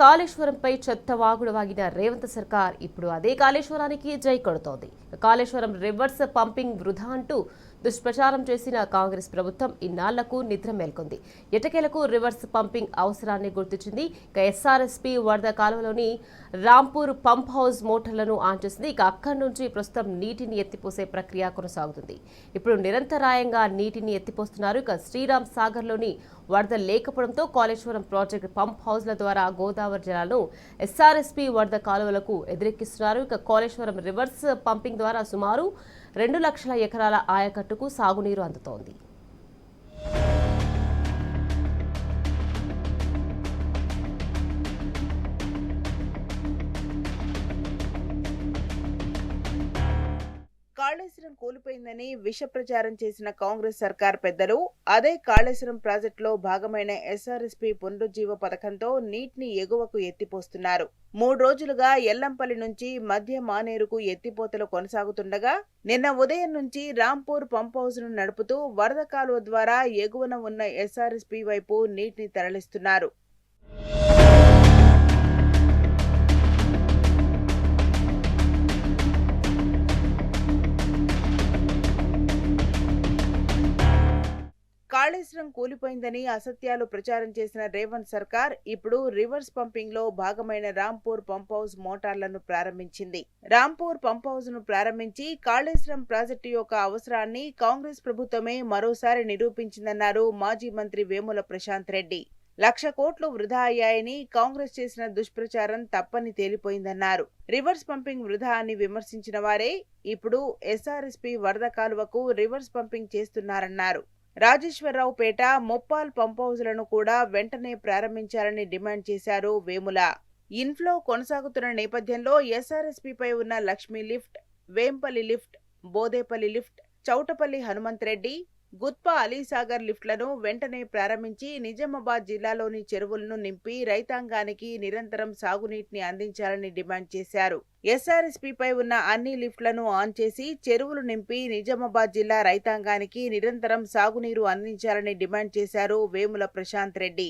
కాళేశ్వరంపై చెత్త వాగుడు వాగిన రేవంత్ సర్కార్ ఇప్పుడు అదే కాళేశ్వరానికి జై కొడుతోంది. కాళేశ్వరం రివర్స్ పంపింగ్ వృధా అంటూ దుష్ప్రచారం చేసిన కాంగ్రెస్ ప్రభుత్వం ఇన్నాళ్లకు నిద్ర మేల్కొంది. ఎటకేలకు రివర్స్ పంపింగ్ అవసరాన్ని గుర్తించింది. ఎస్ఆర్ఎస్పీ వరద కాలువలోని రాంపూర్ పంప్ హౌస్ మోటార్లను ఆన్ చేసింది. అక్కడి నుంచి ప్రస్తుతం నీటిని ఎత్తిపోసే ప్రక్రియ కొనసాగుతుంది. ఇప్పుడు నిరంతరాయంగా నీటిని ఎత్తిపోస్తున్నారు. శ్రీరామ్ సాగర్లోని వరద లేకపోవడంతో కాళేశ్వరం ప్రాజెక్టు పంప్ హౌస్ల ద్వారా గోదావరి జలాలను ఎస్ఆర్ఎస్పీ వరద కాలువలకు ఎదురెక్కిస్తున్నారు. కాళేశ్వరం రివర్స్ పంపింగ్ ద్వారా సుమారు 2 లక్షల ఎకరాల ఆయకట్టుకు సాగునీరు అందుతోంది. కాళేశ్వరం కూలిపోయిందని విష ప్రచారం చేసిన కాంగ్రెస్ సర్కార్ పెద్దలు అదే కాళేశ్వరం ప్రాజెక్టులో భాగమైన ఎస్ఆర్ఎస్పీ పునరుజ్జీవ పథకంతో నీటిని ఎగువకు ఎత్తిపోస్తున్నారు. 3 రోజులుగా ఎల్లంపల్లి నుంచి మధ్య మానేరుకు ఎత్తిపోతలు కొనసాగుతుండగా నిన్న ఉదయం నుంచి రాంపూర్ పంప్ హౌస్ ను నడుపుతూ వరద కాలువ ద్వారా ఎగువన ఉన్న ఎస్ఆర్ఎస్పీ వైపు నీటిని తరలిస్తున్నారు. కాళేశ్వరం కూలిపోయిందని అసత్యాలు ప్రచారం చేసిన రేవంత్ సర్కార్ ఇప్పుడు రివర్స్ పంపింగ్ లో భాగమైన రాంపూర్ పంప్ హౌస్ మోటార్లను ప్రారంభించింది. రాంపూర్ పంప్ హౌస్ ను ప్రారంభించి కాళేశ్వరం ప్రాజెక్టు యొక్క అవసరాన్ని కాంగ్రెస్ ప్రభుత్వమే మరోసారి నిరూపించిందన్నారు మాజీ మంత్రి వేముల ప్రశాంత్ రెడ్డి. 1,00,000 కోట్లు వృధా అయ్యాయని కాంగ్రెస్ చేసిన దుష్ప్రచారం తప్పని తేలిపోయిందన్నారు. రివర్స్ పంపింగ్ వృధా అని విమర్శించిన వారే ఇప్పుడు ఎస్ఆర్ఎస్పీ వరద కాలువకు రివర్స్ పంపింగ్ చేస్తున్నారన్నారు. రాజేశ్వరరావుపేట, మొప్పాల్ పంప్ హౌజ్లను కూడా వెంటనే ప్రారంభించాలని డిమాండ్ చేశారు వేముల. ఇన్ఫ్లో కొనసాగుతున్న నేపథ్యంలో ఎస్ఆర్ఎస్పీపై ఉన్న Lakshmi lift, Vempalli lift, Bodepalli lift, Chautapalli Hanumanth Reddy, Gutpa Alisagar లిఫ్ట్లను వెంటనే ప్రారంభించి నిజామాబాద్ జిల్లాలోని చెరువులను నింపి రైతాంగానికి నిరంతరం సాగునీటిని అందించాలని డిమాండ్ చేశారు. ఎస్ఆర్ఎస్పీపై ఉన్న అన్ని లిఫ్ట్లను ఆన్ చేసి చెరువులు నింపి నిజామాబాద్ జిల్లా రైతాంగానికి నిరంతరం సాగునీరు అందించాలని డిమాండ్ చేశారు వేముల ప్రశాంత్ రెడ్డి.